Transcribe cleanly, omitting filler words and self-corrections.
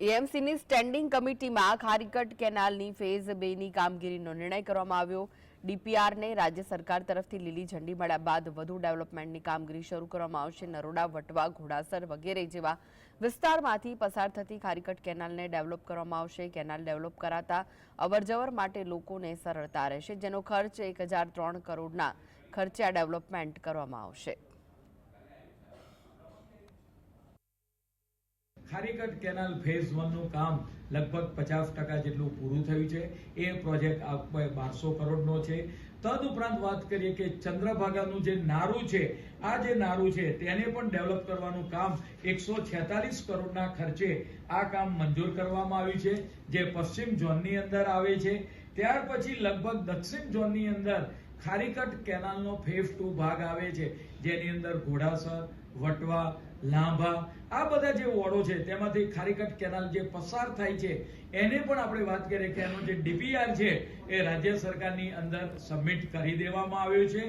એએમસીની standing કમિટીમાં Kharicut કેનાલની phase 2 ની કામગીરીનો નિર્ણય કરવામાં આવ્યો। ડીપીઆરને રાજ્ય સરકાર તરફથી લીલી ઝંડી મળ્યા બાદ વધુ ડેવલપમેન્ટની કામગીરી શરૂ કરવામાં આવશે। નરોડા, વટવા, ઘોડાસર વગેરે જેવા વિસ્તારમાંથી પસાર થતી ખારીકટ કેનાલને ડેવલપ કરવામાં આવશે। કેનાલ ડેવલપ કરાતા અવરજવર માટે લોકોને સરળતા રહેશે, જેનો ખર્ચ 1003 કરોડના ખર્ચે આ ડેવલપમેન્ટ કરવામાં આવશે। ખારીકટ કેનાલ ફેઝ 1 નું કામ લગભગ 50% જેટલું પૂરું થયું છે। એ પ્રોજેક્ટ 1200 કરોડનો છે। તદુપરાંત વાત કરીએ કે ચંદ્રભાગાનું જે નારું છે, આ જે નારું છે તેને પણ ડેવલપ કરવાનું કામ 146 કરોડના ખર્ચે આ કામ મંજૂર કરવામાં આવ્યું છે, જે પશ્ચિમ ઝોનની અંદર આવે છે। ત્યાર પછી લગભગ દક્ષિણ ઝોનની અંદર ખારીકટ કેનાલનો ફેઝ 2 ભાગ આવે છે, જેની અંદર ઘોડાસર, વટવા, લાંભા આ બધા જે વોર્ડો છે તેમાંથી ખારીકટ કેનાલ જે પસાર થાય છે એને પણ આપણે વાત કરીએ કે એનો જે ડીપીઆર છે એ રાજ્ય સરકારની અંદર સબમિટ કરી દેવામાં આવ્યો છે।